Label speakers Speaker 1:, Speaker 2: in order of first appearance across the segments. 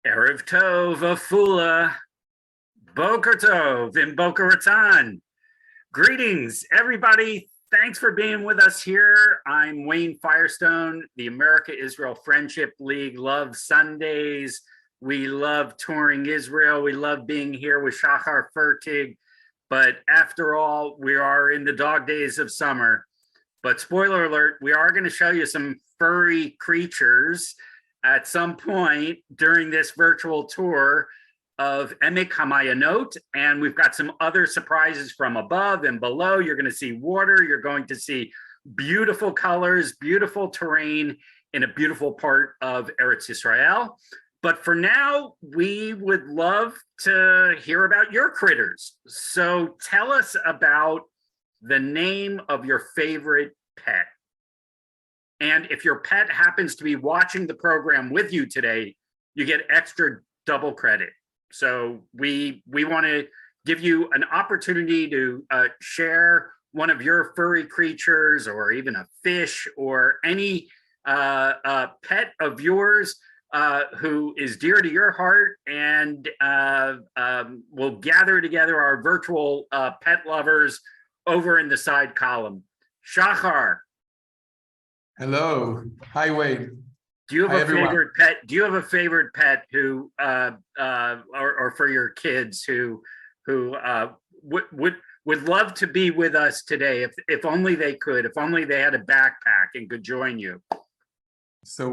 Speaker 1: Erev Tov, Afula, Boker Tov, in Boca Raton. Greetings, everybody. Thanks for being with us here. I'm Wayne Firestone, the America-Israel Friendship League. Love Sundays. We love touring Israel. We love being here with Shahar Fertig. But after all, we are in the dog days of summer. But spoiler alert, we are going to show you some furry creatures at some point during this virtual tour of Emek Hamaayanot, and we've got some other surprises from above and below. You're going to see water. You're going to see beautiful colors, beautiful terrain in a beautiful part of Eretz Yisrael. But for now, we would love to hear about your critters. So tell us about the name of your favorite pet. And if your pet happens to be watching the program with you today, you get extra double credit. So we want to give you an opportunity to share one of your furry creatures, or even a fish, or any pet of yours who is dear to your heart, and we'll gather together our virtual pet lovers over in the side column. Shachar.
Speaker 2: Hello. Hi, Wayne.
Speaker 1: Do you have a favorite pet? Do you have a favorite pet who, or for your kids who would love to be with us today, if only they could, if only they had a backpack and could join you?
Speaker 2: So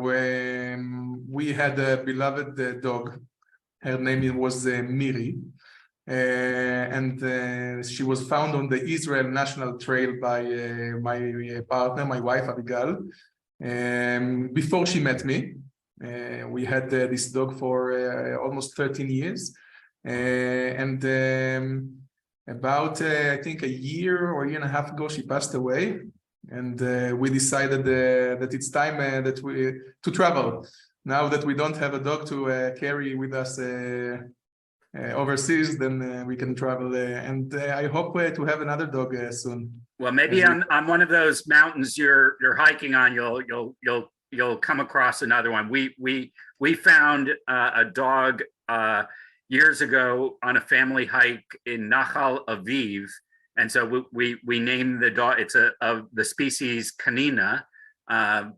Speaker 2: we had a beloved dog. Her name was Miri, and she was found on the Israel National Trail by my partner, my wife Abigail. Before she met me, we had this dog for almost 13 years, and about I think a year or a year and a half ago, she passed away, and we decided that it's time to travel. Now that we don't have a dog to carry with us overseas, then we can travel, and I hope to have another dog soon.
Speaker 1: Well, maybe on one of those mountains you're hiking on, you'll come across another one. We found a dog years ago on a family hike in Nachal Aviv, and so we named the dog. It's of the species Canina,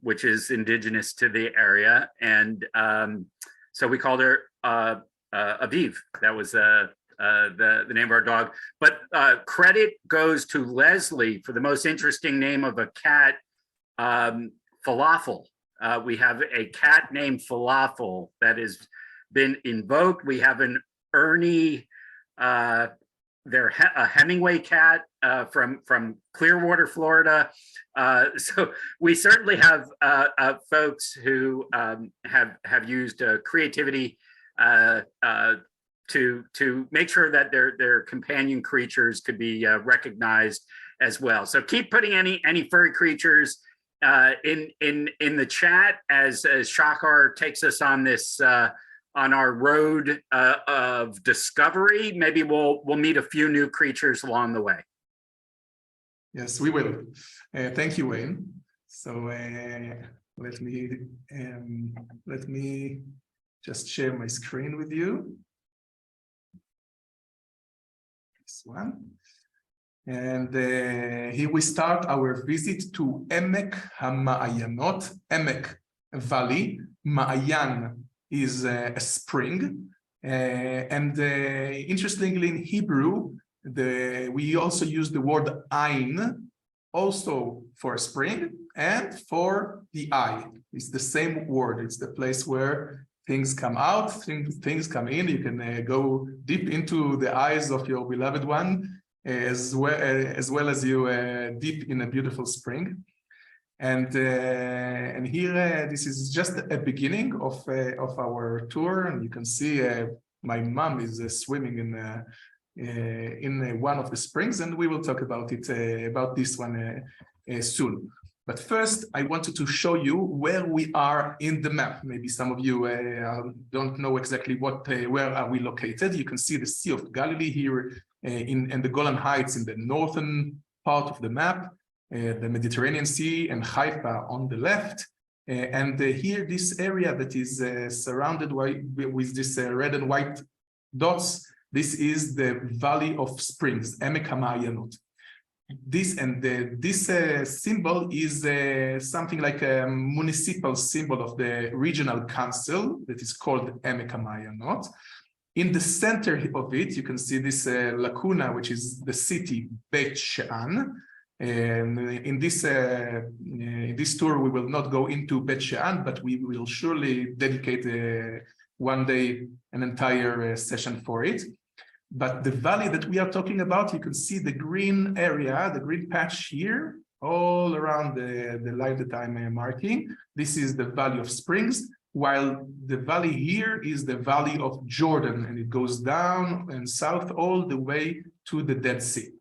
Speaker 1: which is indigenous to the area, and so we called her Aviv. That was the name of our dog. But credit goes to Leslie for the most interesting name of a cat, Falafel. We have a cat named Falafel that has been invoked. We have an Ernie, a Hemingway cat from Clearwater, Florida. So we certainly have folks who have used creativity to make sure that their companion creatures could be recognized as well. So keep putting any furry creatures in the chat as Shachar takes us on this on our road of discovery. Maybe we'll meet a few new creatures along the way.
Speaker 2: Yes, we will. Thank you, Wayne. So let me just share my screen with you. This one. And here we start our visit to Emek Hamaayanot. Emek, valley. Maayan is a spring. And interestingly, in Hebrew, we also use the word Ain, also for spring and for the eye. It's the same word. It's the place where things come out, things come in. You can go deep into the eyes of your beloved one, as well as you deep in a beautiful spring. And here, this is just a beginning of our tour. And you can see my mom is swimming in one of the springs, and we will talk about it about this one soon. But first, I wanted to show you where we are in the map. Maybe some of you don't know exactly where are we located. You can see the Sea of Galilee here in the Golan Heights in the northern part of the map, the Mediterranean Sea and Haifa on the left. Here, this area that is surrounded with this red and white dots, this is the Valley of Springs, Emek Hamaayanot. This symbol is something like a municipal symbol of the regional council that is called Emek Hamaayanot. In the center of it, you can see this lacuna, which is the city Beit She'an. And in this tour, we will not go into Beit She'an, but we will surely dedicate one day an entire session for it. But the valley that we are talking about, you can see the green area, the green patch here, all around the line that I'm marking. This is the Valley of Springs, while the valley here is the Valley of Jordan, and it goes down and south all the way to the Dead Sea.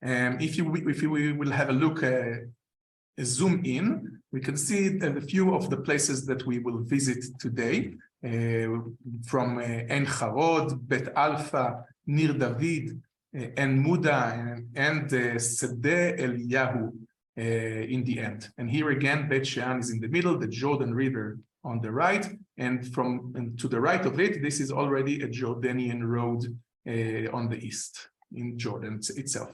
Speaker 2: If we will have a look, zoom in, we can see a few of the places that we will visit today. From Ein Harod, Bet Alpha, Nir David, En Muda, and Sedeh Eliyahu in the end. And here again, Bet She'an is in the middle, the Jordan River on the right, and to the right of it, this is already a Jordanian road on the east in Jordan itself.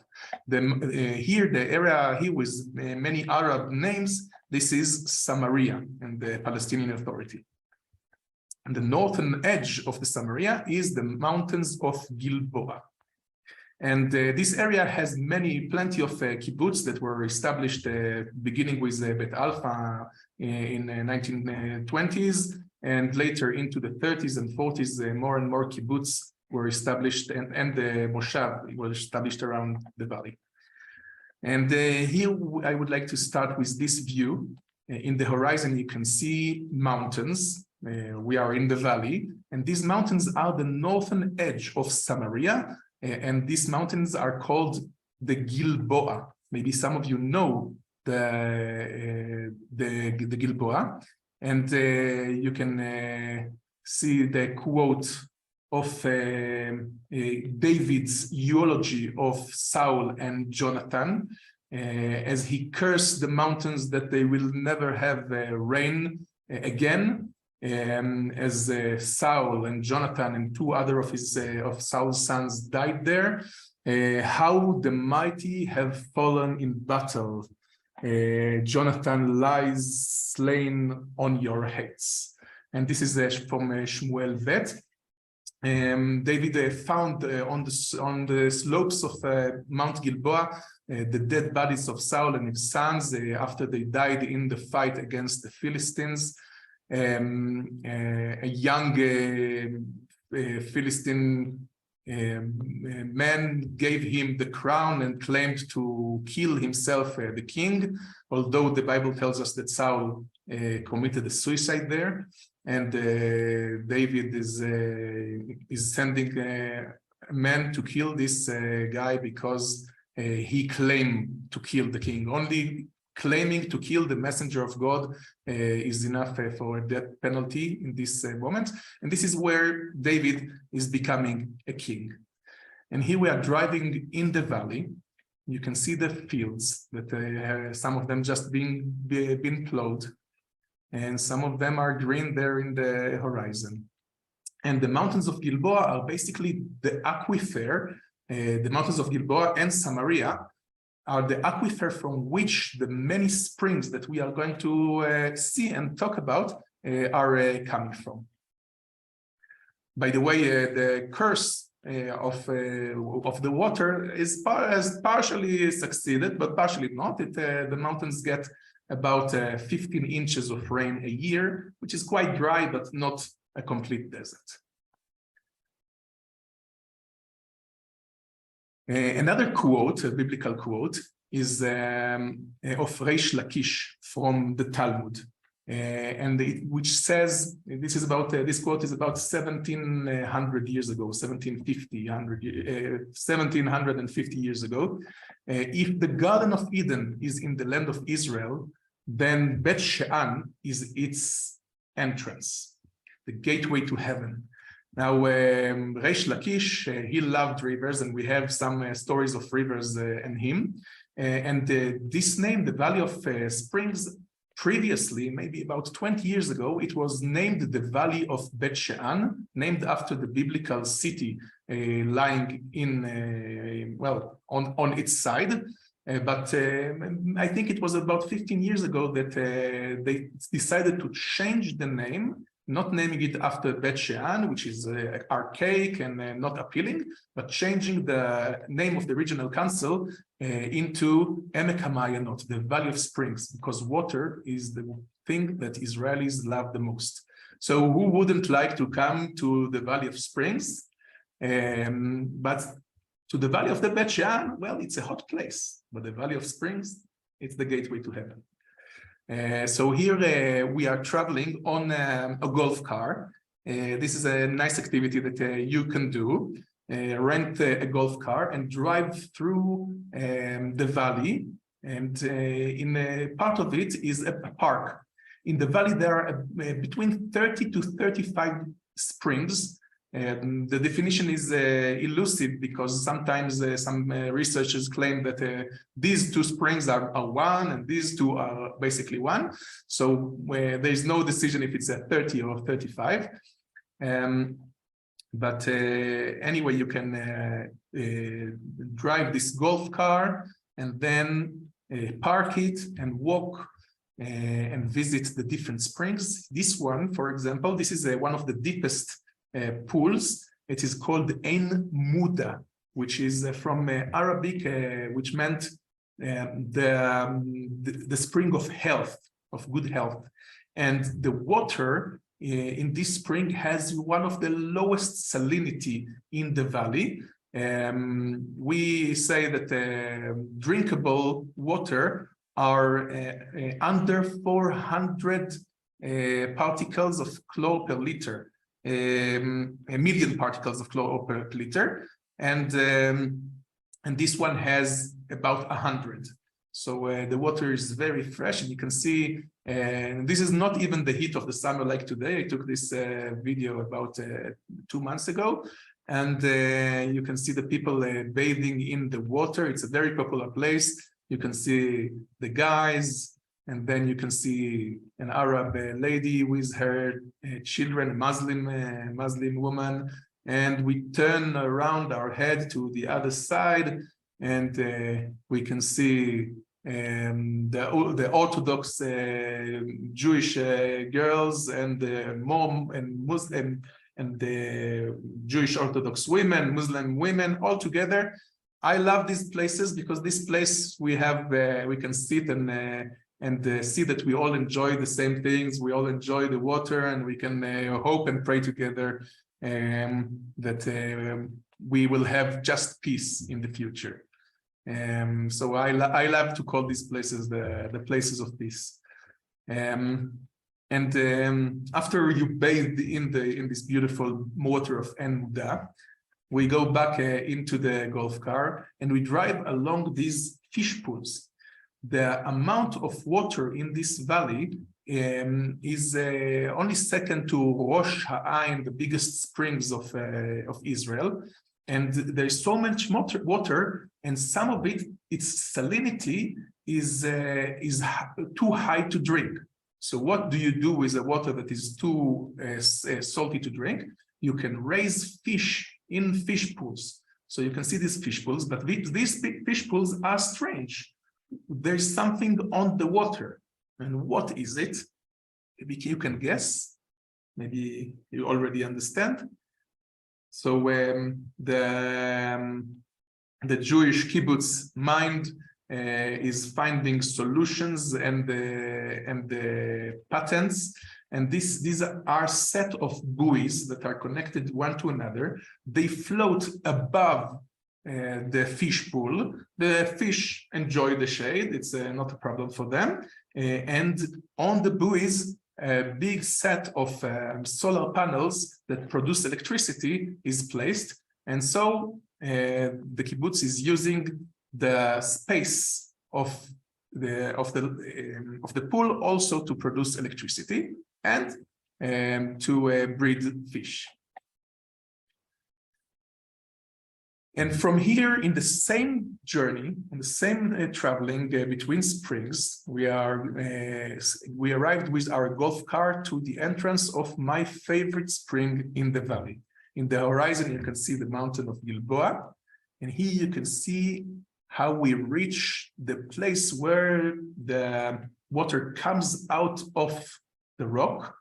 Speaker 2: Here, the area here with many Arab names, this is Samaria and the Palestinian Authority. And the northern edge of the Samaria is the mountains of Gilboa. And this area has plenty of kibbutz that were established beginning with Bet Alpha in 1920s, and later into the 30s and 40s, more and more kibbutz were established, and the Moshav was established around the valley. And here I would like to start with this view. In the horizon, you can see mountains. We are in the valley, and these mountains are the northern edge of Samaria, and these mountains are called the Gilboa. Maybe some of you know the Gilboa, and you can see the quote of David's eulogy of Saul and Jonathan, as he cursed the mountains that they will never have rain again. As Saul and Jonathan and two other of Saul's sons died there, how the mighty have fallen in battle. Jonathan lies slain on your heads. And this is from Shmuel Vet. David found on the slopes of Mount Gilboa the dead bodies of Saul and his sons after they died in the fight against the Philistines. A young Philistine man gave him the crown and claimed to kill himself, the king, although the Bible tells us that Saul committed a suicide there. And David is sending a man to kill this guy because he claimed to kill the king. Only claiming to kill the messenger of God is enough for a death penalty in this moment. And this is where David is becoming a king. And here we are driving in the valley. You can see the fields that some of them just been plowed, and some of them are green there in the horizon. And the mountains of Gilboa are basically the aquifer. The mountains of Gilboa and Samaria are the aquifer from which the many springs that we are going to see and talk about are coming from. By the way, the curse of the water has partially succeeded, but partially not. The mountains get about 15 inches of rain a year, which is quite dry, but not a complete desert. Another quote, a biblical quote, is of Reish Lakish from the Talmud, which says, this quote is about 1700 years ago, 1750 years ago. If the Garden of Eden is in the land of Israel, then Bet She'an is its entrance, the gateway to heaven. Now, Reish Lakish, he loved rivers, and we have some stories of rivers and him. And this name, the Valley of Springs, previously, maybe about 20 years ago, it was named the Valley of Bet She'an, named after the biblical city lying in, well, on its side. But I think it was about 15 years ago that they decided to change the name, not naming it after Bet She'an, which is archaic and not appealing, but changing the name of the regional council into Emek Hamaayanot, the Valley of Springs, because water is the thing that Israelis love the most. So who wouldn't like to come to the Valley of Springs? But to the Valley of the Bet She'an, well, it's a hot place, but the Valley of Springs, it's the gateway to heaven. So here we are traveling on a golf car. This is a nice activity that you can do. Rent a golf car and drive through the valley. And in a part of it is a park. In the valley, there are between 30 to 35 springs. The definition is elusive because sometimes some researchers claim that these two springs are one and these two are basically one. So there is no decision if it's a 30 or 35. But anyway, you can drive this golf car and then park it and walk and visit the different springs. This one, for example, this is one of the deepest pools. It is called Ein Muda, which is from Arabic, which meant the spring of health, of good health. And the water in this spring has one of the lowest salinity in the valley. We say that drinkable water are under 400 particles of chlor per liter. A million particles of chlor per liter, and this one has about 100. So the water is very fresh, and you can see, this is not even the heat of the summer like today. I took this video about 2 months ago, and you can see the people bathing in the water. It's a very popular place. You can see the guys, and then you can see an Arab lady with her children, a Muslim woman, and we turn around our head to the other side, and we can see the Orthodox Jewish girls and the mom and Muslim and the Jewish Orthodox women, Muslim women, all together. I love these places because this place we have, we can sit and see that we all enjoy the same things. We all enjoy the water, and we can hope and pray together that we will have just peace in the future. So I love to call these places the places of peace. After you bathe in this beautiful water of Ein Muda, we go back into the golf car and we drive along these fish pools. The amount of water in this valley is only second to Rosh Ha'ain, the biggest springs of Israel. And there's so much water, and some of it, its salinity is too high to drink. So what do you do with the water that is too salty to drink? You can raise fish in fish pools. So you can see these fish pools, but these fish pools are strange. There's something on the water. And what is it? Maybe you can guess. Maybe you already understand. So the Jewish kibbutz mind is finding solutions and the patents. And these are a set of buoys that are connected one to another. They float above the fish pool. The fish enjoy the shade. It's not a problem for them. And on the buoys, a big set of solar panels that produce electricity is placed. And so the kibbutz is using the space of the pool also to produce electricity and to breed fish. And from here, in the same journey, in the same traveling between springs, we arrived with our golf cart to the entrance of my favorite spring in the valley. In the horizon, you can see the mountain of Gilboa, and here you can see how we reach the place where the water comes out of the rock.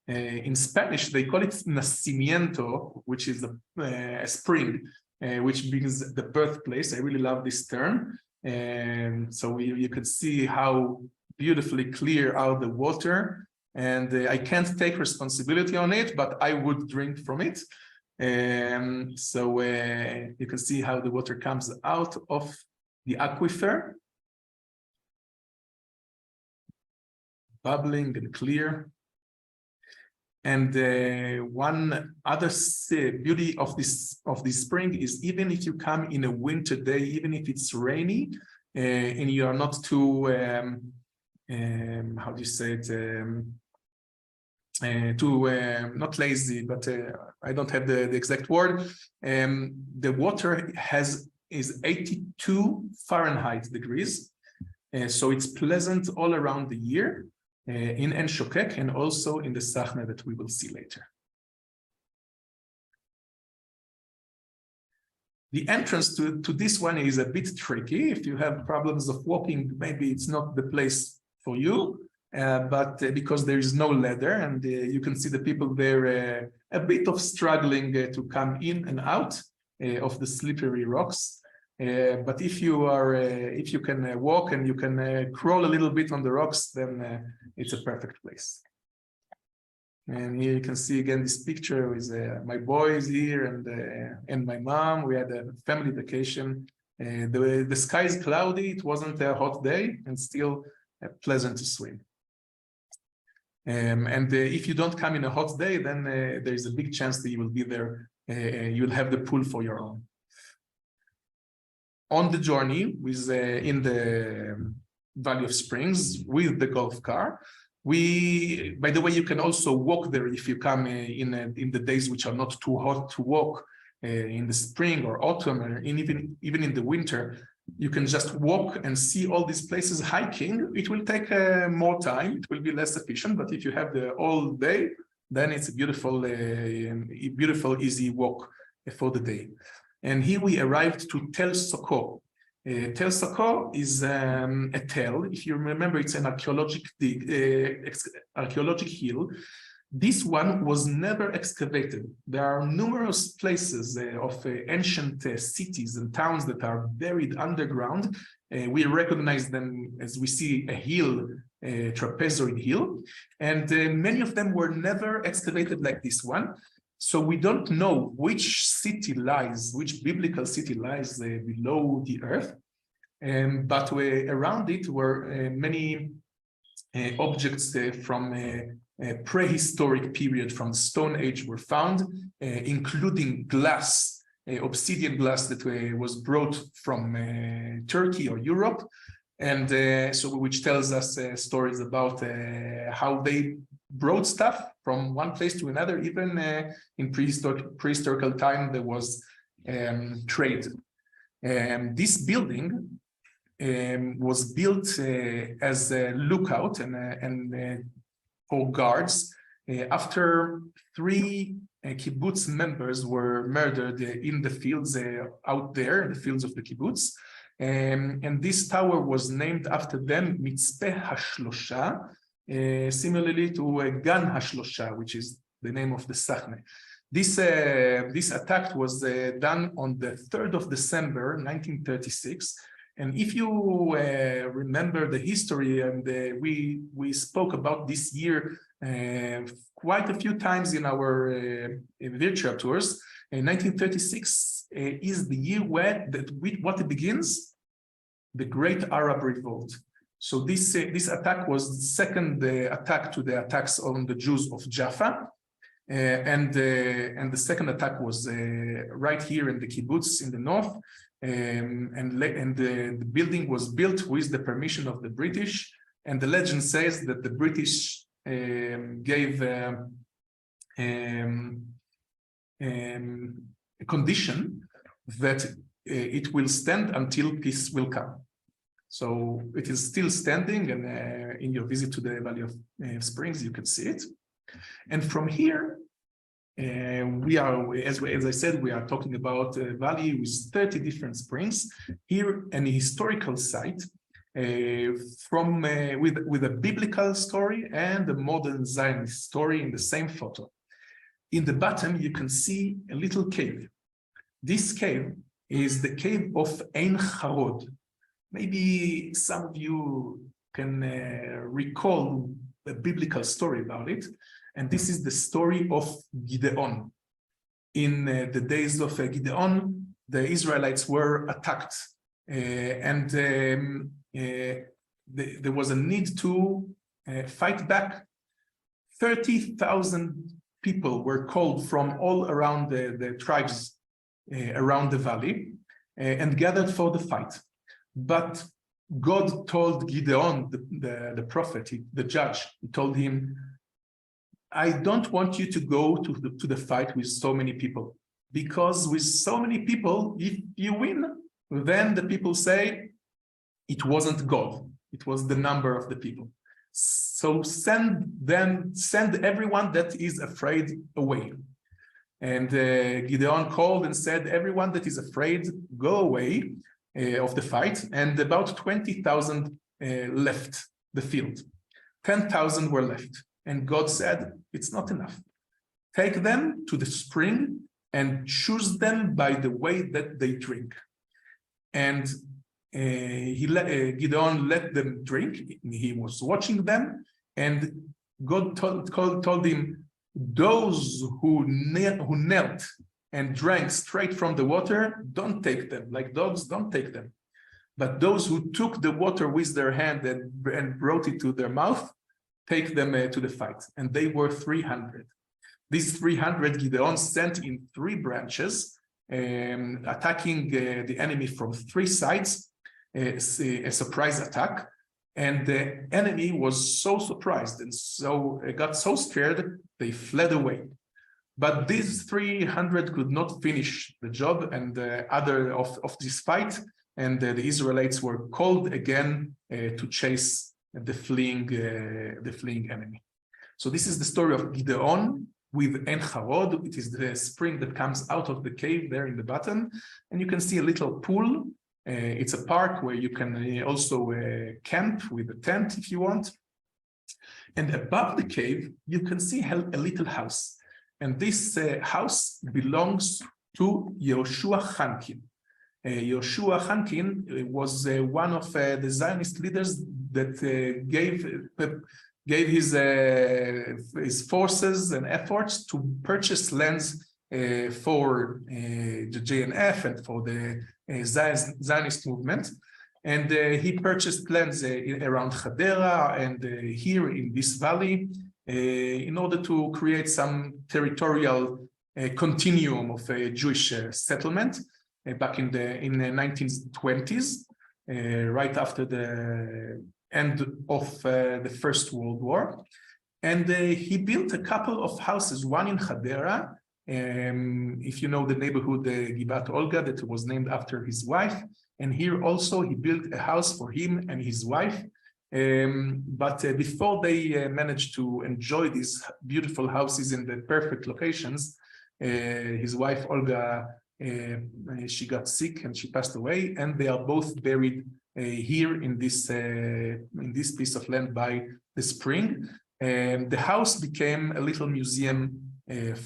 Speaker 2: In Spanish, they call it Nacimiento, which is a spring, which means the birthplace. I really love this term. And so you can see how beautifully clear out the water. And I can't take responsibility on it, but I would drink from it. So you can see how the water comes out of the aquifer, bubbling and clear. And one other beauty of this spring is, even if you come in a winter day, even if it's rainy, and you are not too how do you say it, not lazy, but I don't have the exact word. The water is 82 Fahrenheit degrees, so it's pleasant all around the year. In En Shokek and also in the Sachna that we will see later. The entrance to this one is a bit tricky. If you have problems of walking, maybe it's not the place for you, but because there is no ladder, and you can see the people there a bit of struggling to come in and out of the slippery rocks. But if you can walk and you can crawl a little bit on the rocks, then it's a perfect place. And here you can see again this picture with my boys here and my mom. We had a family vacation. The sky is cloudy. It wasn't a hot day, and still pleasant to swim. And if you don't come in a hot day, then there is a big chance that you will be there. You will have the pool for your own. On the journey in the Valley of Springs with the golf car, by the way, you can also walk there if you come in the days which are not too hot to walk in the spring or autumn, or even in the winter. You can just walk and see all these places hiking. It will take more time. It will be less efficient, but if you have the all day, then it's a beautiful, easy walk for the day. And here we arrived to Tel Soko. Tel Soko is a tell. If you remember, it's an archaeological hill. This one was never excavated. There are numerous places of ancient cities and towns that are buried underground. We recognize them as we see a hill, a trapezoid hill, and many of them were never excavated like this one. So we don't know which biblical city lies below the earth, but around it were many objects from a prehistoric period, from the Stone Age, were found, including glass, obsidian glass that was brought from Turkey or Europe, and so which tells us stories about how they brought stuff from one place to another. Even in prehistorical time, there was trade. This building was built as a lookout and for guards after 3 kibbutz members were murdered in the fields out there, in the fields of the kibbutz. And this tower was named after them, Mitzpeh HaShlosha, similarly to Gan HaShlosha, which is the name of the Sachne. This attack was done on the 3rd of December, 1936. And if you remember the history, and we spoke about this year quite a few times in our virtual tours, 1936 is the year what it begins, the Great Arab Revolt. So this attack was the second attack to the attacks on the Jews of Jaffa, and the second attack was right here in the kibbutz in the north, and the building was built with the permission of the British. And the legend says that the British gave a condition that it will stand until peace will come. So it is still standing, and in your visit to the Valley of Springs, you can see it. And from here, we are, as I said, we are talking about a valley with 30 different springs. Here, an historical site with a biblical story and a modern Zionist story in the same photo. In the bottom, you can see a little cave. This cave is the cave of Ein Harod. Maybe some of you can recall a biblical story about it. And this is the story of Gideon. In the days of Gideon, the Israelites were attacked. There was a need to fight back. 30,000 people were called from all around the tribes around the valley and gathered for the fight. But God told Gideon, the prophet, the judge, he told him, I don't want you to go to the fight with so many people, because with so many people, if you win, then the people say it wasn't God, it was the number of the people. So send everyone that is afraid away. And Gideon called and said, everyone that is afraid, go away of the fight. And about 20,000 left the field. 10,000 were left. And God said, it's not enough. Take them to the spring and choose them by the way that they drink. And Gideon let them drink. He was watching them, and God told him, those who knelt and drank straight from the water, don't take them. Like dogs, don't take them. But those who took the water with their hand and brought it to their mouth, take them to the fight. And they were 300. These 300 Gideon sent in 3 branches, attacking the enemy from 3 sides, a surprise attack. And the enemy was so surprised and so got so scared, they fled away. But these 300 could not finish the job and other of this fight. And the Israelites were called again to chase the fleeing enemy. So this is the story of Gideon with Ein Harod. It is the spring that comes out of the cave there in the bottom, and you can see a little pool. It's a park where you can also camp with a tent if you want. And above the cave, you can see a little house. And this house belongs to Yoshua Hankin. Yoshua Hankin was one of the Zionist leaders that gave his forces and efforts to purchase lands for the JNF and for the Zionist movement. And he purchased lands around Hadera and here in this valley in order to create some territorial continuum of a Jewish settlement back in the 1920s, right after the end of the First World War. And he built a couple of houses, one in Hadera, if you know the neighborhood, Givat Olga, that was named after his wife. And here also he built a house for him and his wife. But before they managed to enjoy these beautiful houses in the perfect locations, his wife Olga, she got sick and she passed away, and they are both buried here in this piece of land by the spring. The house became a little museum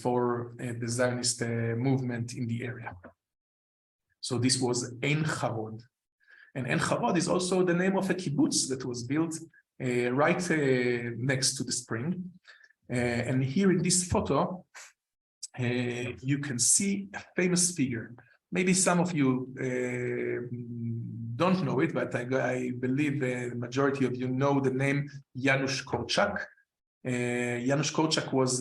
Speaker 2: for the Zionist movement in the area. So this was Ein Harod. And Ein Harod is also the name of a kibbutz that was built right next to the spring. And here in this photo, you can see a famous figure. Maybe some of you don't know it, but I believe the majority of you know the name Janus Kolchak. Janus Kolchak was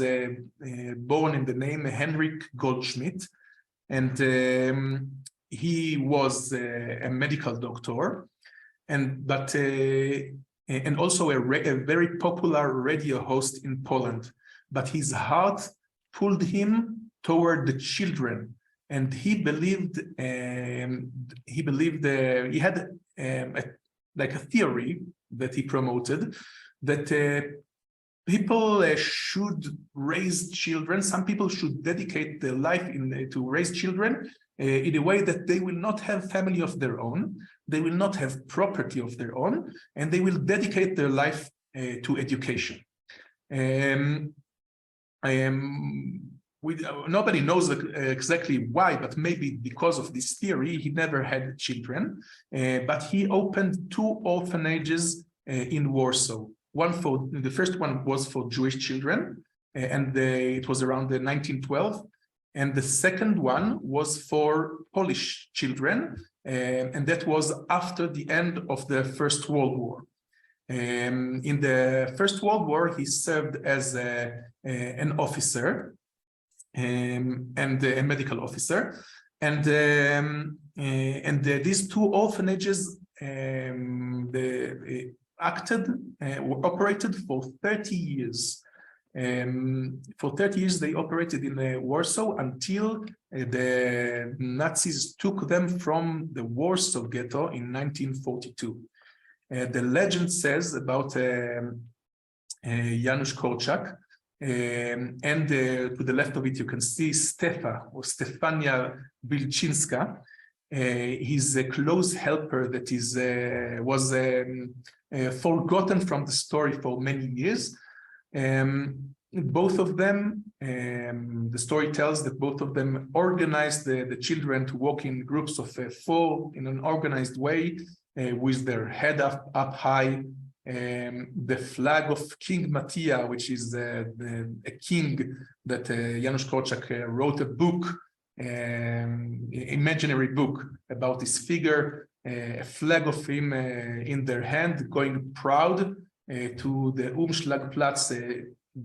Speaker 2: born in the name Henrik Goldschmidt, and he was a medical doctor, and also a very popular radio host in Poland. But his heart pulled him toward the children and he had like a theory that he promoted that people should raise children. Some people should dedicate their life to raise children in a way that they will not have family of their own, they will not have property of their own, and they will dedicate their life to education. Nobody knows exactly why, but maybe because of this theory, he never had children, but he opened 2 orphanages in Warsaw. The first one was for Jewish children, and it was around 1912. And the second one was for Polish children, and that was after the end of the First World War. In the First World War, he served as an officer and a medical officer. And these 2 orphanages were operated for 30 years. For 30 years, they operated in Warsaw until the Nazis took them from the Warsaw ghetto in 1942. The legend says about Janus Kolchak, and to the left of it, you can see Stefania Wilczynska, his close helper that was forgotten from the story for many years. Both of them, the story tells that both of them organized the children to walk in groups of 4 in an organized way, with their head up high. The flag of King Mattia, which is a king that Janus Kolchak wrote a book, imaginary book about this figure, a flag of him in their hand, going proud to the Umschlagplatz,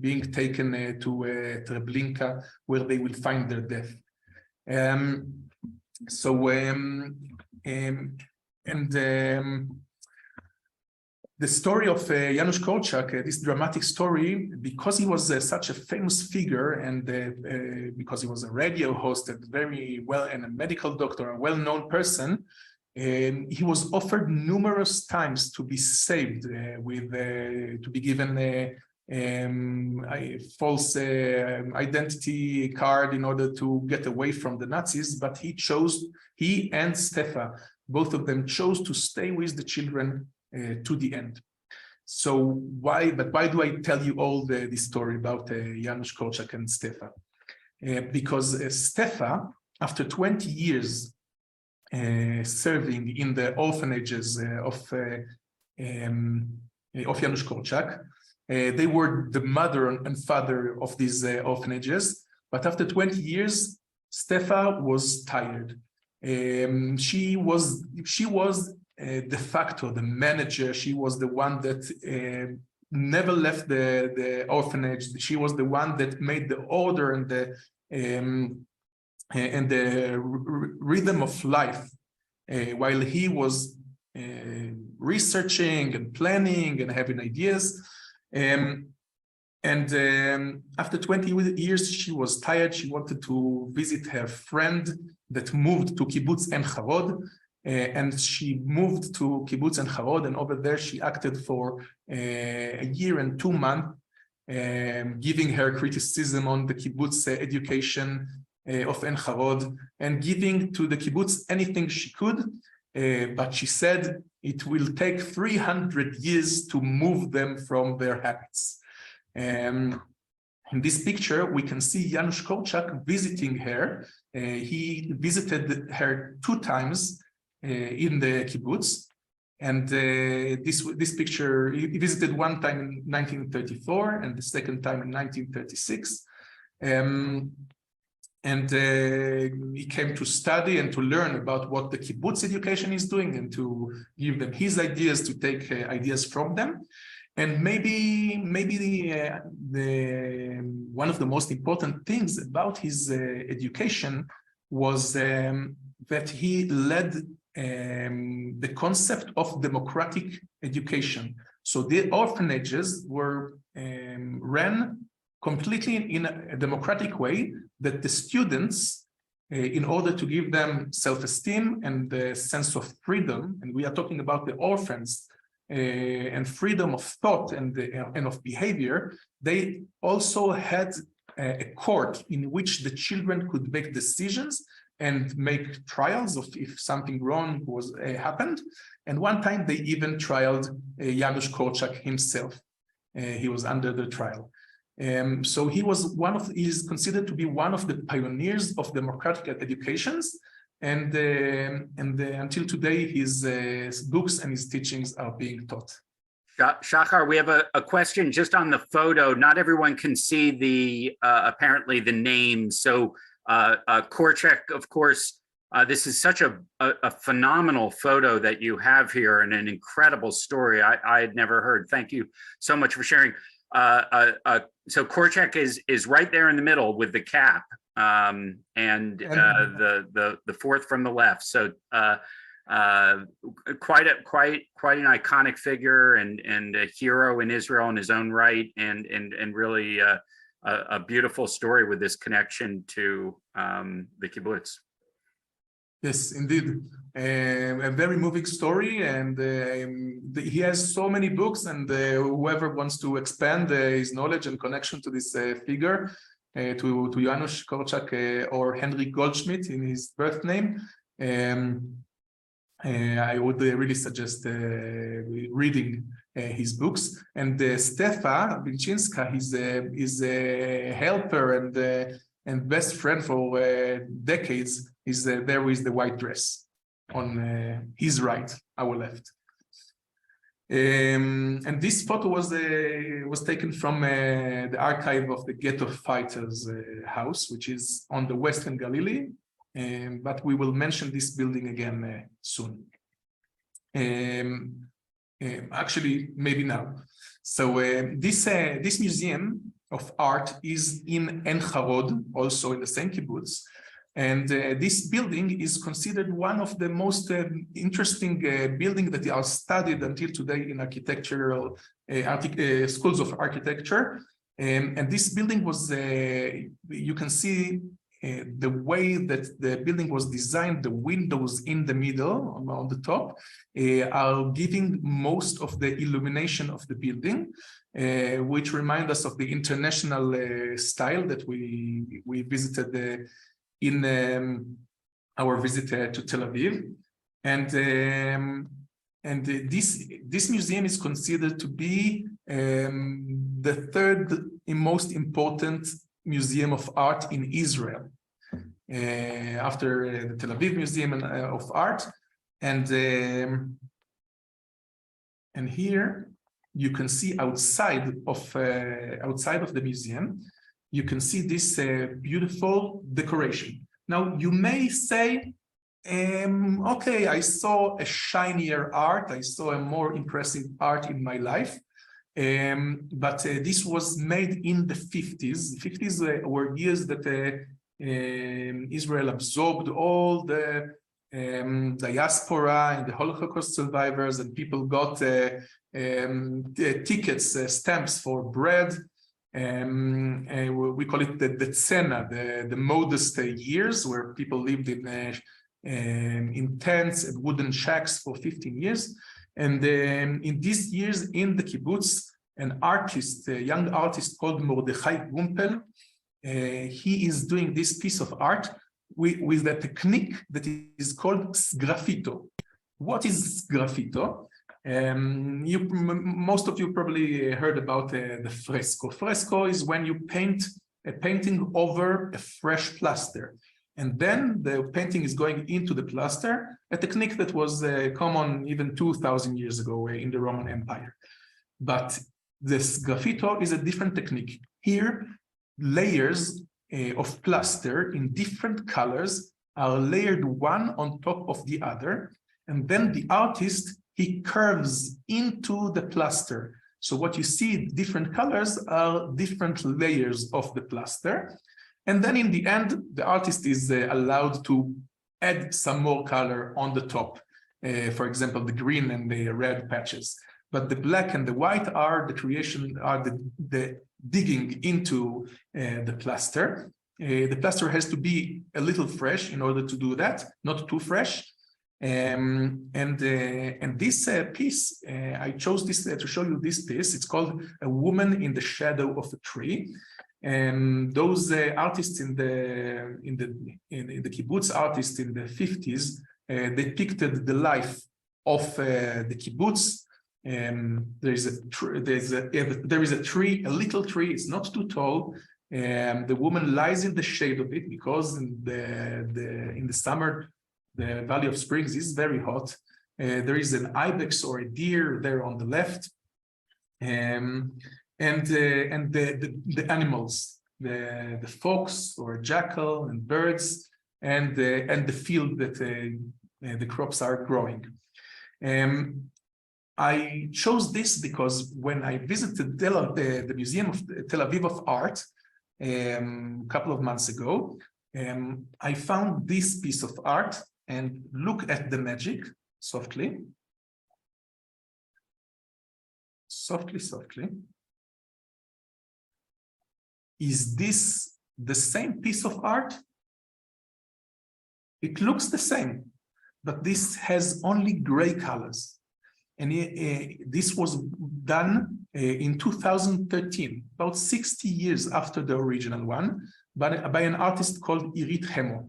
Speaker 2: being taken to Treblinka, where they will find their death. The story of Janus Kolchak, this dramatic story, because he was such a famous figure, and because he was a radio host and very well, and a medical doctor, a well-known person, he was offered numerous times to be saved, to be given a false identity card in order to get away from the Nazis, but he and Stefa, both of them chose to stay with the children to the end. So why do I tell you all this story about Janus Kolchak and Stefa? Because Stefa, after 20 years serving in the orphanages of Janus Kolchak, they were the mother and father of these orphanages. But after 20 years, Stefa was tired. She was de facto the manager. She was the one that never left the orphanage. She was the one that made the order and the rhythm of life, while he was researching and planning and having ideas. After 20 years, she was tired. She wanted to visit her friend that moved to Kibbutz Harod. And she moved to Kibbutz Harod, and over there she acted for a year and 2 months, giving her criticism on the kibbutz education of Harod, and giving to the kibbutz anything she could. But she said it will take 300 years to move them from their habits. In this picture, we can see Janus Kolchak visiting her. He visited her 2 times in the kibbutz, and this picture, he visited 1 time in 1934 and the second time in 1936, and he came to study and to learn about what the kibbutz education is doing, and to give them his ideas, to take ideas from them. And maybe one of the most important things about his education was that he led the concept of democratic education. So the orphanages were ran completely in a democratic way, that the students in order to give them self-esteem and a sense of freedom. And we are talking about the orphans and freedom of thought and of behavior. They also had a court in which the children could make decisions and make trials of if something wrong was happened. And one time they even trialed Janus Kolchak himself. He was under the trial. So he is considered to be one of the pioneers of democratic educations, and until today his books and his teachings are being taught.
Speaker 1: Shahar, we have a question just on the photo. Not everyone can see the apparently the name. So Kolchak, of course, this is such a phenomenal photo that you have here, and an incredible story I had never heard. Thank you so much for sharing. So Kolchak is right there in the middle with the cap, and the fourth from the left. So quite an iconic figure and a hero in Israel in his own right, and really a beautiful story with this connection to the kibbutz.
Speaker 2: Yes, indeed. A very moving story, and he has so many books, and whoever wants to expand his knowledge and connection to this figure, to Janus Kolchak or Henry Goldschmidt in his birth name, I would really suggest reading his books. And Stefa Bilchinska is a helper and best friend for decades. Is there with the white dress on his right, our left. And this photo was taken from the archive of the Ghetto Fighters house, which is on the Western Galilee. But we will mention this building again soon. Actually, maybe now. So this museum of art is in Ein Harod, also in the same kibbutz. And this building is considered one of the most interesting buildings that are studied until today in architectural schools of architecture. And this building was, you can see the way that the building was designed, the windows in the middle on the top are giving most of the illumination of the building, which remind us of the international style that we visited in our visit to Tel Aviv. And this museum is considered to be the third most important museum of art in Israel, after the Tel Aviv Museum of Art. And here you can see outside of the museum, you can see this beautiful decoration. Now you may say, okay, I saw a shinier art, I saw a more impressive art in my life. But this was made in the 50s. The 50s were years that Israel absorbed all the diaspora and the Holocaust survivors, and people got tickets, stamps for bread. We call it the tzena, the modest years, where people lived in tents and wooden shacks for 15 years. And in these years in the kibbutz, an artist, a young artist called Mordechai Gumpel, he is doing this piece of art with a technique that is called sgraffito. What is sgraffito? Most of you probably heard about the fresco. Fresco is when you paint a painting over a fresh plaster, and then the painting is going into the plaster, a technique that was common even 2,000 years ago in the Roman Empire. But this graffito is a different technique. Here, layers of plaster in different colors are layered one on top of the other, and then the artist, he curves into the plaster. So what you see, different colors are different layers of the plaster. And then in the end, the artist is allowed to add some more color on the top. For example, the green and the red patches. But the black and the white are the creation, are the digging into the plaster. The plaster has to be a little fresh in order to do that, not too fresh. And this piece, I chose this to show you this piece. It's called "A Woman in the Shadow of a Tree." And those artists in the kibbutz artists in the 50s depicted the life of the kibbutz. There is a tree, a little tree. It's not too tall. The woman lies in the shade of it because in the summer the Valley of Springs is very hot. There is an ibex or a deer there on the left, and the animals, the fox or jackal and birds, and the field that the crops are growing. I chose this because when I visited the Museum of Tel Aviv of Art a couple of months ago, I found this piece of art. And look at the magic, softly. Softly, softly. Is this the same piece of art? It looks the same, but this has only gray colors. And this was done in 2013, about 60 years after the original one, by an artist called Irit Hemo.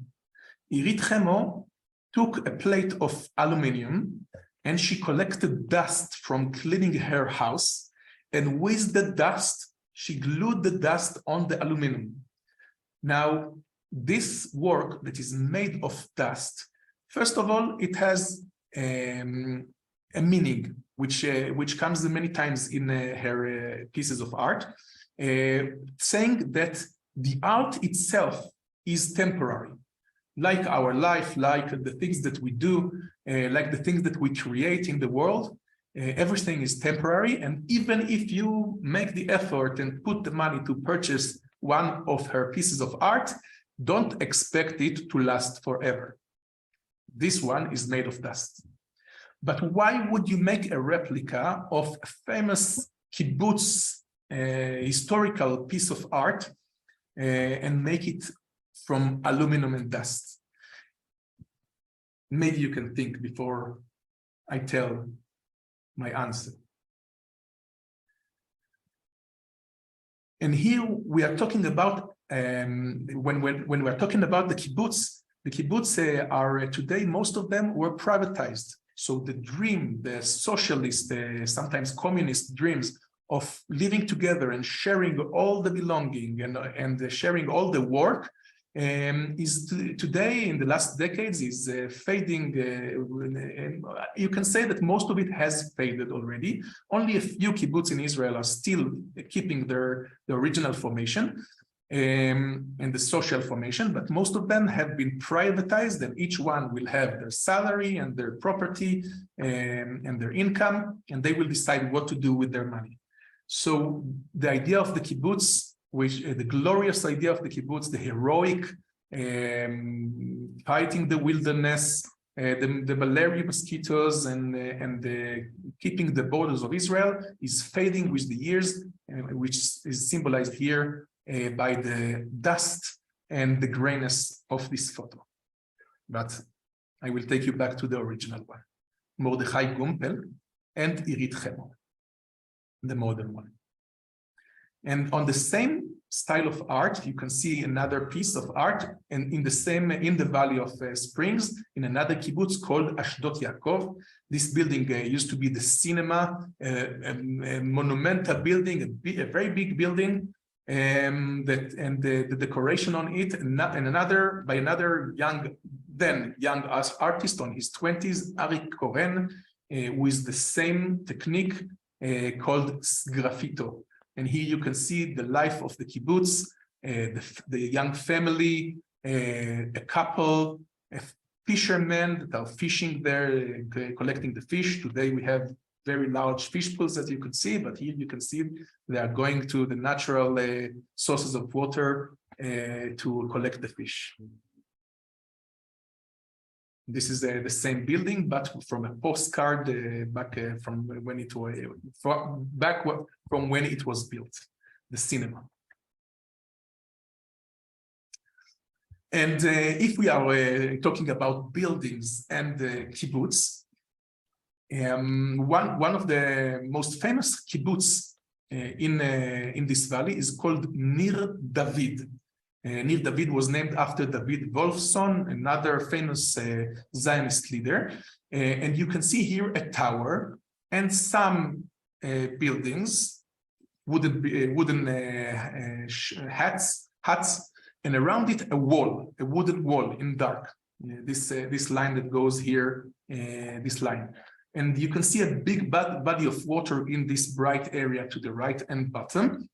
Speaker 2: Irit Hemo took a plate of aluminum and she collected dust from cleaning her house, and with the dust she glued the dust on the aluminum. Now this work that is made of dust, first of all, it has a meaning which comes many times in her pieces of art, saying that the art itself is temporary. Like our life, like the things that we do, like the things that we create in the world, everything is temporary. And even if you make the effort and put the money to purchase one of her pieces of art, don't expect it to last forever. This one is made of dust. But why would you make a replica of a famous kibbutz historical piece of art and make it from aluminum and dust? Maybe you can think before I tell my answer. And here we are talking about, when we are talking about the kibbutz are today, most of them were privatized. So the dream, the socialist, sometimes communist dreams of living together and sharing all the belonging and sharing all the work is today, in the last decades, is fading. You can say that most of it has faded already. Only a few kibbutz in Israel are still keeping the original formation and the social formation, but most of them have been privatized, and each one will have their salary and their property and their income, and they will decide what to do with their money. So the idea of the kibbutz, which the glorious idea of the kibbutz, the heroic fighting the wilderness, the malaria mosquitoes, and keeping the borders of Israel, is fading with the years, which is symbolized here by the dust and the grayness of this photo. But I will take you back to the original one, Mordechai Gumpel and Irit Hemo, the modern one. And on the same style of art, you can see another piece of art, and in the Valley of Springs, in another kibbutz called Ashdot Yaakov. This building used to be the cinema, a monumental building, a very big building, and the decoration on it, by another young artist on his 20s, Arik Koren, with the same technique called graffito. And here you can see the life of the kibbutz, the young family, a couple, fishermen that are fishing there, collecting the fish. Today we have very large fish pools, as you could see, but here you can see they are going to the natural sources of water to collect the fish. This is the same building, but from a postcard back from when it was built, the cinema. And if we are talking about buildings and kibbutz, one of the most famous kibbutz in this valley is called Nir David. Nir David was named after David Wolfson, another famous Zionist leader. And you can see here a tower and some buildings, wooden huts, and around it a wooden wall in dark. This line that goes here, this line. And you can see a big body of water in this bright area to the right and bottom.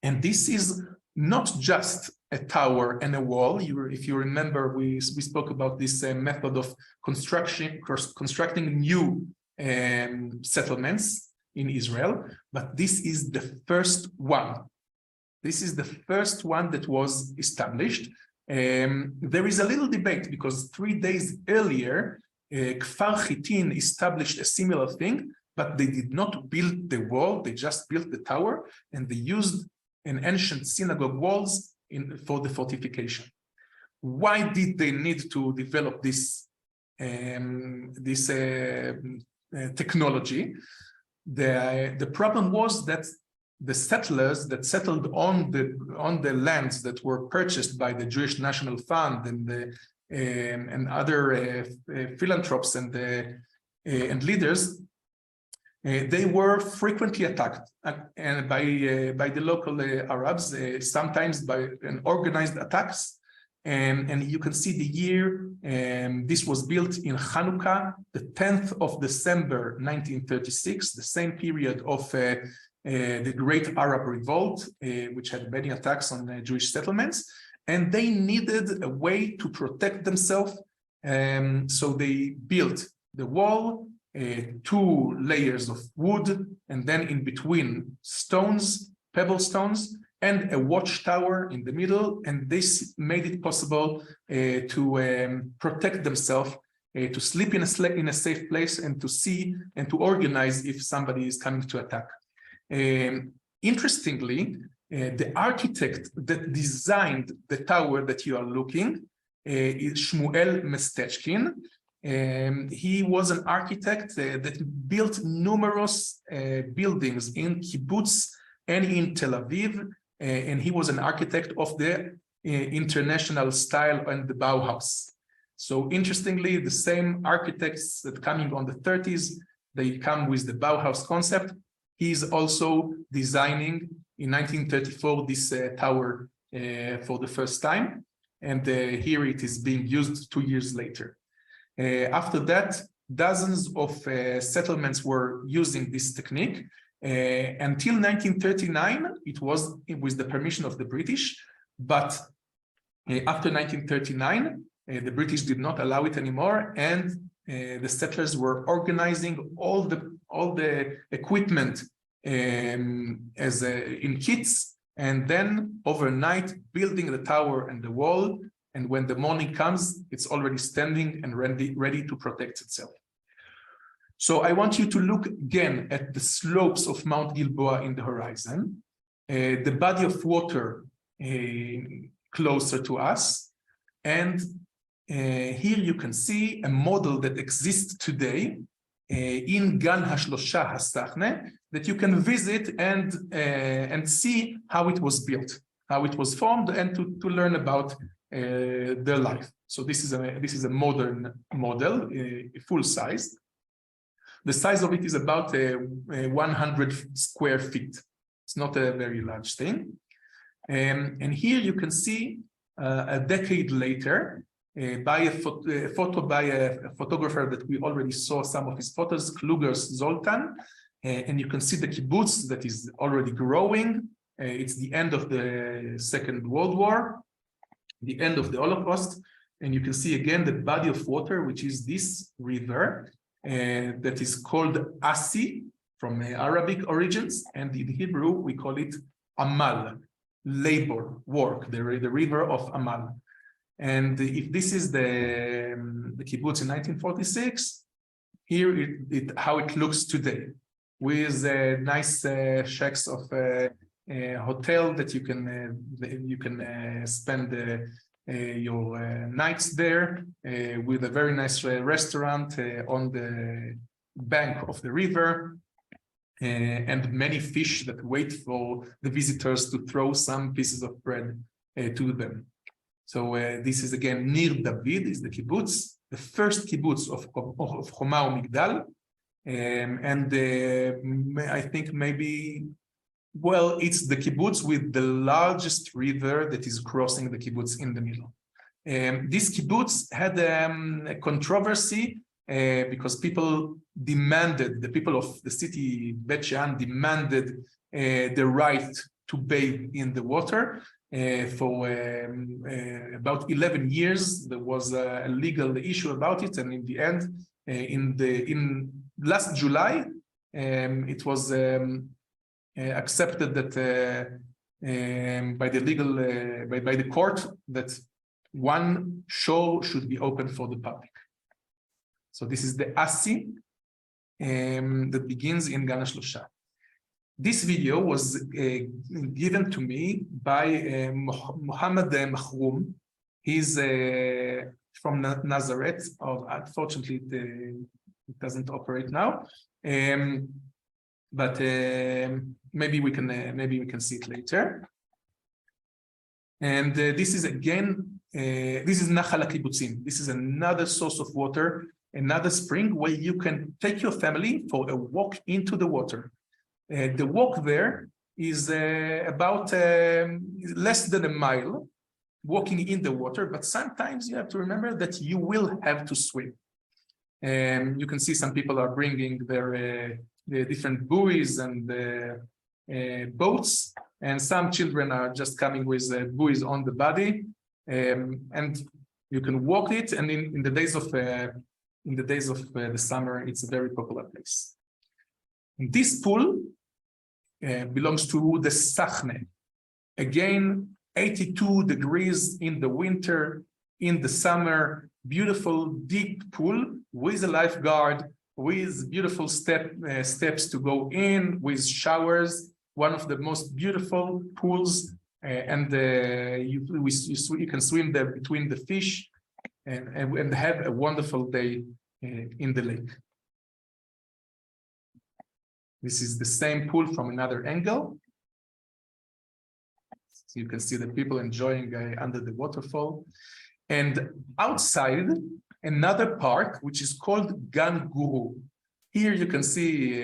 Speaker 2: And this is not just a tower and a wall. If you remember, we spoke about this method of constructing new settlements in Israel, but this is the first one. This is the first one that was established. There is a little debate because 3 days earlier, Kfar Chitin established a similar thing, but they did not build the wall, they just built the tower, and they used an ancient synagogue walls for the fortification. Why did they need to develop this technology? The problem was that the settlers that settled on the lands that were purchased by the Jewish National Fund and other philanthropists and leaders, they were frequently attacked and by the local Arabs, sometimes by an organized attacks. And you can see the year, this was built in Hanukkah, the 10th of December, 1936, the same period of the Great Arab Revolt, which had many attacks on Jewish settlements. And they needed a way to protect themselves. So they built the wall, 2 layers of wood, and then in between stones, pebble stones, and a watchtower in the middle. And this made it possible to protect themselves, to sleep in a safe place, and to see and to organize if somebody is coming to attack. Interestingly, the architect that designed the tower that you are looking is Shmuel Mestechkin. He was an architect that built numerous buildings in Kibbutz and in Tel Aviv, and he was an architect of the international style and the Bauhaus. So interestingly, the same architects that coming on the 30s, they come with the Bauhaus concept. He's also designing in 1934 this tower for the first time, and here it is being used 2 years later. After that, dozens of settlements were using this technique. Until 1939, it was with the permission of the British, but after 1939, the British did not allow it anymore, and the settlers were organizing all the equipment in kits, and then overnight building the tower and the wall. And when the morning comes, it's already standing and ready to protect itself. So I want you to look again at the slopes of Mount Gilboa in the horizon, the body of water closer to us. And here you can see a model that exists today in Gan HaShlosha HaSachne that you can visit and see how it was built, how it was formed, and to learn about their life. So this is a modern model, full size. The size of it is about 100 square feet. It's not a very large thing. And here you can see a decade later, by a photo by a photographer that we already saw some of his photos, Kluger Zoltan. And you can see the kibbutz that is already growing. It's the end of the Second World War, the end of the Holocaust. And you can see again the body of water, which is this river that is called Asin from Arabic origins. And in Hebrew, we call it Amal, labor, work, the river of Amal. And if this is the kibbutz in 1946, here how it looks today, with nice shacks of a hotel that you can spend your nights there with a very nice restaurant on the bank of the river, and many fish that wait for the visitors to throw some pieces of bread to them. So this is again Nir David, is the kibbutz, the first kibbutz of Choma Migdal, and I think maybe, well, it's the kibbutz with the largest river that is crossing the kibbutz in the middle. This kibbutz had a controversy because people demanded, the people of the city Bet Shean demanded the right to bathe in the water. For about 11 years, there was a legal issue about it, and in the end, in last July, it was accepted that by the legal by the court that one shore should be open for the public. So this is the Asin that begins in Gan HaShlosha. This video was given to me by Mohammed Mahroum. He's from Nazareth. Unfortunately, it doesn't operate now, but maybe we can see it later. And this is again, this is Nachal HaKibbutzim. This is another source of water, another spring where you can take your family for a walk into the water. The walk there is about less than a mile walking in the water, but sometimes you have to remember that you will have to swim. You can see some people are bringing their different buoys and boats, and some children are just coming with buoys on the body, and you can walk it. And in the days of the summer, it's a very popular place. And this pool belongs to the Sachne. Again, 82 degrees in the winter, in the summer, beautiful deep pool with a lifeguard, with beautiful steps to go in, with showers, one of the most beautiful pools, and you can swim there between the fish and have a wonderful day in the lake. This is the same pool from another angle. So you can see the people enjoying under the waterfall. And outside, another park, which is called Kangaroo. Here you can see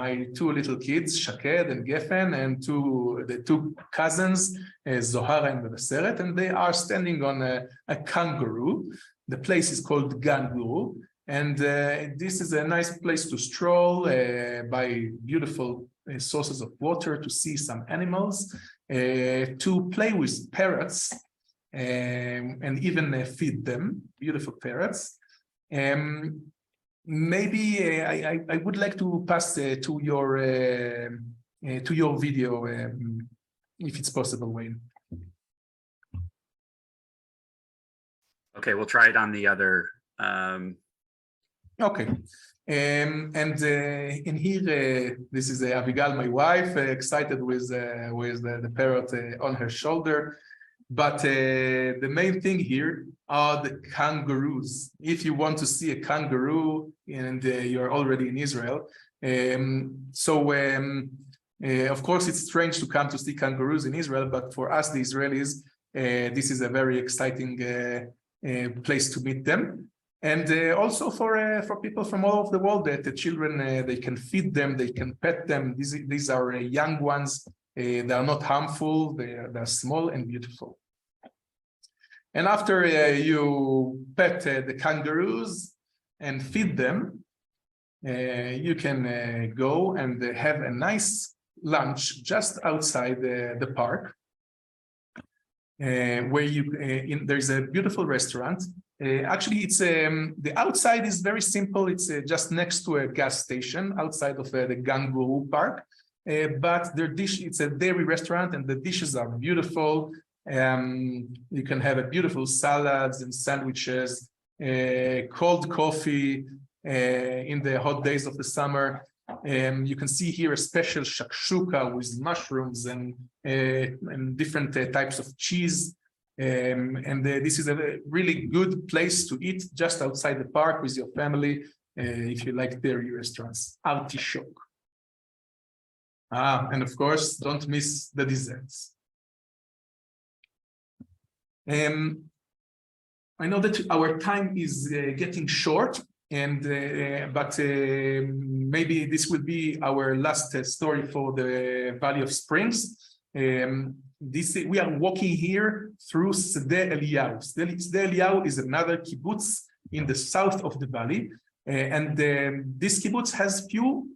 Speaker 2: my two little kids, Shaked and Geffen, and the two cousins, Zohara and Mevaseret, and they are standing on a kangaroo. The place is called Kangaroo. And this is a nice place to stroll by beautiful sources of water, to see some animals, to play with parrots, and even feed them, beautiful parrots. Maybe I would like to pass to your video, if it's possible, Wayne.
Speaker 1: Okay, we'll try it on the other.
Speaker 2: Okay, and in here, this is Abigail, my wife, excited with the parrot on her shoulder. But the main thing here are the kangaroos. If you want to see a kangaroo, and you're already in Israel, of course it's strange to come to see kangaroos in Israel, but for us, the Israelis, this is a very exciting place to meet them. And also for people from all over the world, the children, they can feed them, they can pet them. These are young ones. They are not harmful. They're small and beautiful. And after you pet the kangaroos and feed them, you can go and have a nice lunch just outside the park, where there's a beautiful restaurant. Actually, it's the outside is very simple. It's just next to a gas station outside of the Kangaroo Park. But it's a dairy restaurant, and the dishes are beautiful. You can have a beautiful salads and sandwiches, cold coffee in the hot days of the summer. You can see here a special shakshuka with mushrooms and different types of cheese. This is a really good place to eat just outside the park with your family if you like dairy restaurants. Artichoke. And of course, don't miss the desserts. I know that our time is getting short, but maybe this will be our last story for the Valley of Springs. We are walking here through Sde Eliyahu. Sde Eliyahu is another kibbutz in the south of the valley, and this kibbutz has few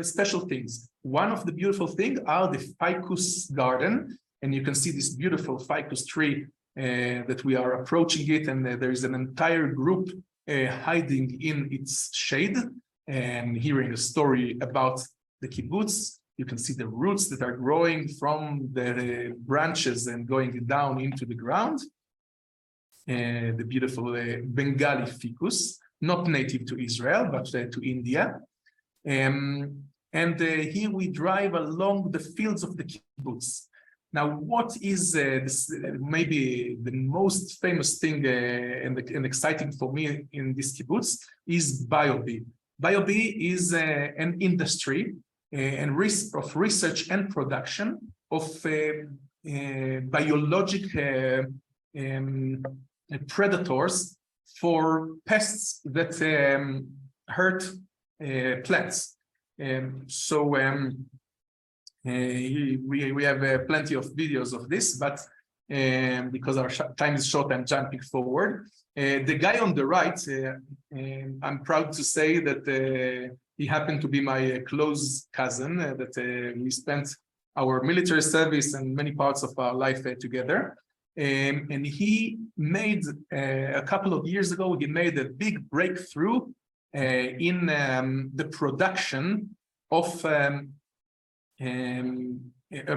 Speaker 2: special things. One of the beautiful things are the ficus garden, and you can see this beautiful ficus tree that we are approaching it, and there is an entire group hiding in its shade and hearing a story about the kibbutz. You can see the roots that are growing from the branches and going down into the ground. The beautiful Bengali ficus, not native to Israel, but to India. Here we drive along the fields of the kibbutz. Now, what is this, maybe the most famous thing and exciting for me in this kibbutz is Biobe. Biobe is an industry and of research and production of biologic predators for pests that hurt plants. We have plenty of videos of this, but because our time is short, I'm jumping forward. The guy on the right, I'm proud to say that he happened to be my close cousin, that we spent our military service and many parts of our life together. And he made, a couple of years ago, he made a big breakthrough in the production of a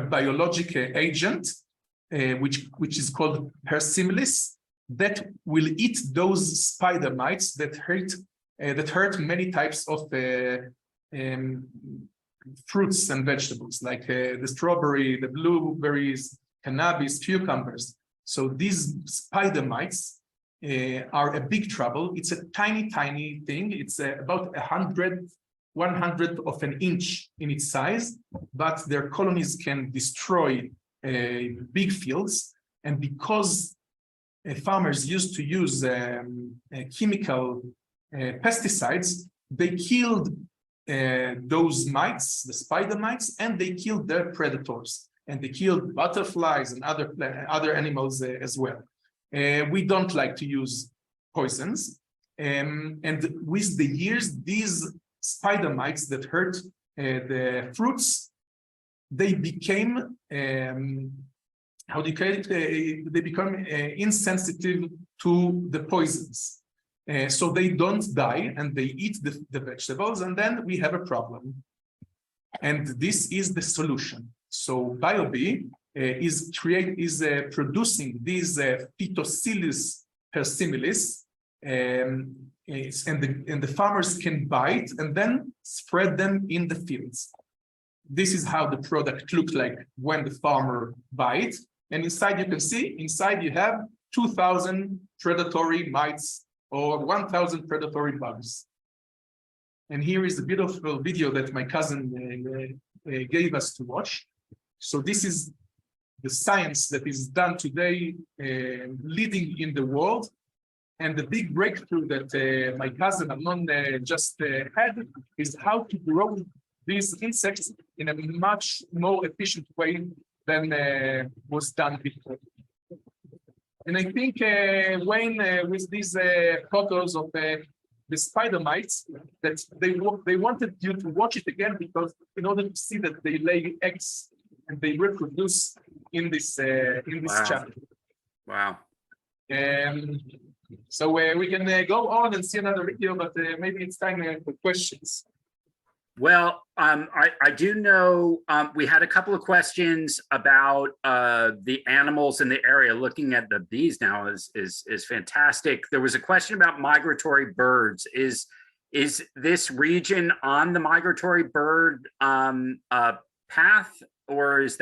Speaker 2: biologic agent, which is called persimilis, that will eat those spider mites that hurt many types of fruits and vegetables, like the strawberry, the blueberries, cannabis, cucumbers. So these spider mites are a big trouble. It's a tiny thing. It's about 1/100th of an inch in its size, but their colonies can destroy big fields. And because farmers used to use chemical pesticides, they killed those mites, the spider mites, and they killed their predators. And they killed butterflies and other animals as well. We don't like to use poisons. And with the years, these spider mites that hurt the fruits, they became, how do you call it? They become insensitive to the poisons. So they don't die and they eat the vegetables, and then we have a problem. And this is the solution. So Biobe is producing these Phytosilius persimilis, and the farmers can buy it and then spread them in the fields. This is how the product looked like when the farmer buy it. And inside you can see, inside you have 2,000 predatory mites or 1,000 predatory bugs. And here is a beautiful video that my cousin gave us to watch. So this is the science that is done today, leading in the world. And the big breakthrough that my cousin Amnon just had is how to grow these insects in a much more efficient way than was done before. And I think, Wayne, with these photos of the spider mites, that they wanted you to watch it again, because in order to see that they lay eggs and they reproduce in this chapter.
Speaker 1: Wow.
Speaker 2: So we can go on and see another video, but maybe it's time for questions.
Speaker 1: Well, I do know we had a couple of questions about the animals in the area. Looking at the bees now is fantastic. There was a question about migratory birds. Is this region on the migratory bird path, or is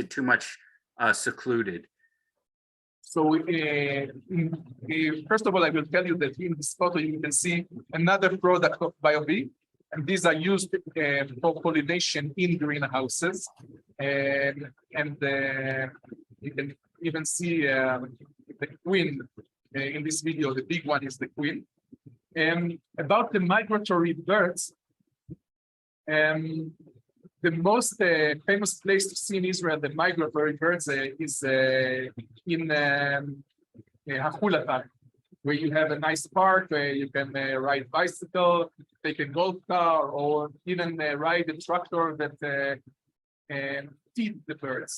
Speaker 1: it too much secluded?
Speaker 2: So first of all, I will tell you that in this photo, you can see another product of Biobe. And these are used for pollination in greenhouses. And you can even see the queen in this video. The big one is the queen. About the migratory birds, the most famous place to see in Israel the migratory birds is in Hachulatan, where you have a nice park where you can ride bicycle, take a golf car, or even ride a tractor that feed the birds.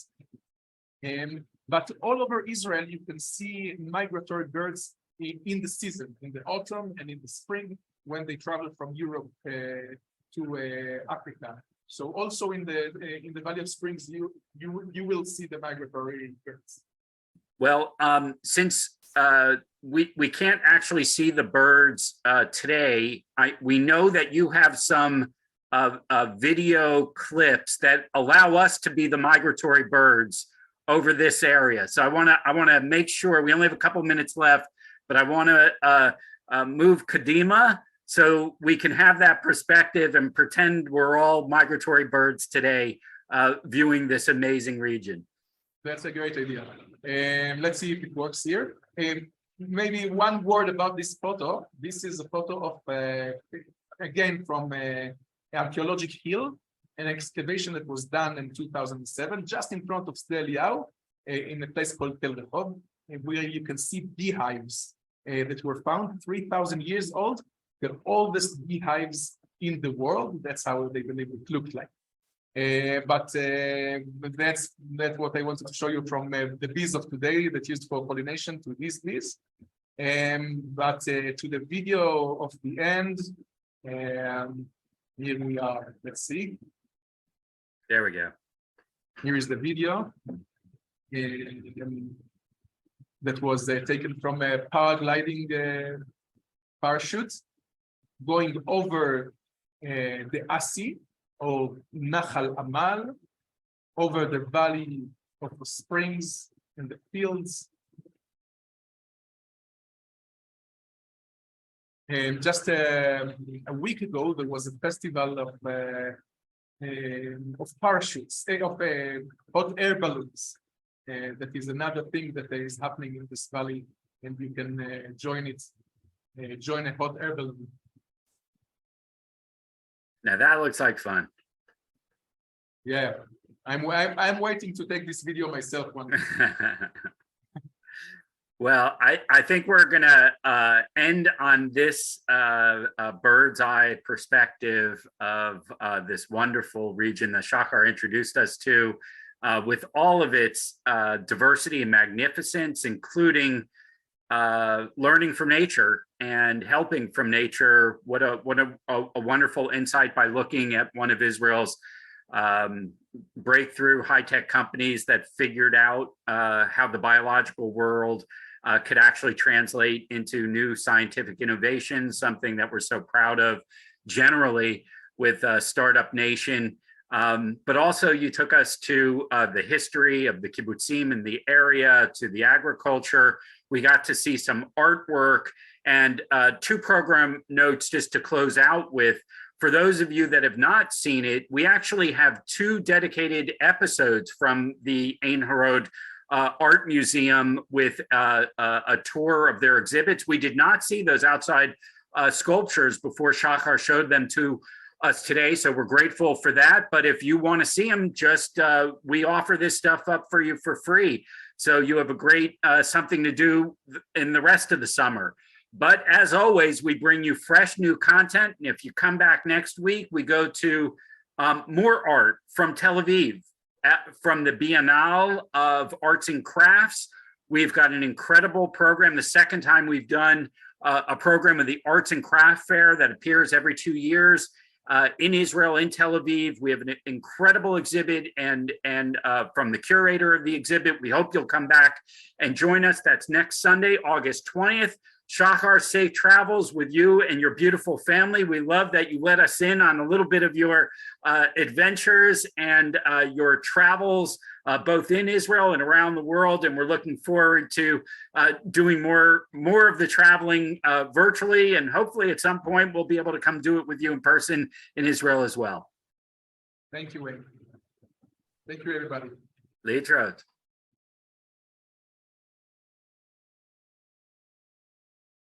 Speaker 2: But all over Israel, you can see migratory birds in the season, in the autumn and in the spring, when they travel from Europe to Africa. So also in the Valley of Springs, you will see the migratory birds.
Speaker 1: Well, since we can't actually see the birds today, we know that you have some video clips that allow us to be the migratory birds over this area. So I want to make sure we only have a couple minutes left, but I want to move Kadima so we can have that perspective and pretend we're all migratory birds today viewing this amazing region.
Speaker 2: That's a great idea. Let's see if it works here. Maybe one word about this photo. This is a photo of, again, from Archaeologic Hill, an excavation that was done in 2007, just in front of Sde Eliyahu, in a place called Tel Rehov, where you can see beehives that were found 3,000 years old. The oldest beehives in the world. That's how they believe it looked like. But that's what I wanted to show you from the bees of today that used for pollination to these bees. But to the video of the end, here we are. Let's see.
Speaker 1: There we go.
Speaker 2: Here is the video that was taken from a paragliding parachute going over the Asin or Nahal Amal, over the valley of the springs and the fields. And just a week ago, there was a festival of parachutes, of hot air balloons. That is another thing that is happening in this valley, and you can join it, join a hot air balloon.
Speaker 1: Now that looks like fun.
Speaker 2: Yeah, I'm waiting to take this video myself one day.
Speaker 1: Well, I think we're gonna end on this bird's eye perspective of this wonderful region that Shahar introduced us to, with all of its diversity and magnificence, including learning from nature and helping from nature. What a wonderful insight by looking at one of Israel's breakthrough high-tech companies that figured out how the biological world could actually translate into new scientific innovations, something that we're so proud of generally with Startup Nation. But also you took us to the history of the kibbutzim in the area, to the agriculture. We got to see some artwork and 2 program notes just to close out with. For those of you that have not seen it, we actually have 2 dedicated episodes from the Ein Harod Art Museum with a tour of their exhibits. We did not see those outside sculptures before Shahar showed them to us today, so we're grateful for that. But if you want to see them, just we offer this stuff up for you for free. So you have a great something to do in the rest of the summer. But as always, we bring you fresh new content. And if you come back next week, we go to more art from Tel Aviv, from the Biennale of Arts and Crafts. We've got an incredible program. The second time we've done a program of the Arts and Craft Fair that appears every 2 years. In Israel, in Tel Aviv. We have an incredible exhibit and from the curator of the exhibit. We hope you'll come back and join us. That's next Sunday, August 20th. Shahar, safe travels with you and your beautiful family. We love that you let us in on a little bit of your adventures and your travels, both in Israel and around the world. And we're looking forward to doing more of the traveling virtually. And hopefully at some point, we'll be able to come do it with you in person in Israel as well.
Speaker 2: Thank you, Wayne. Thank you, everybody.
Speaker 1: להתראות.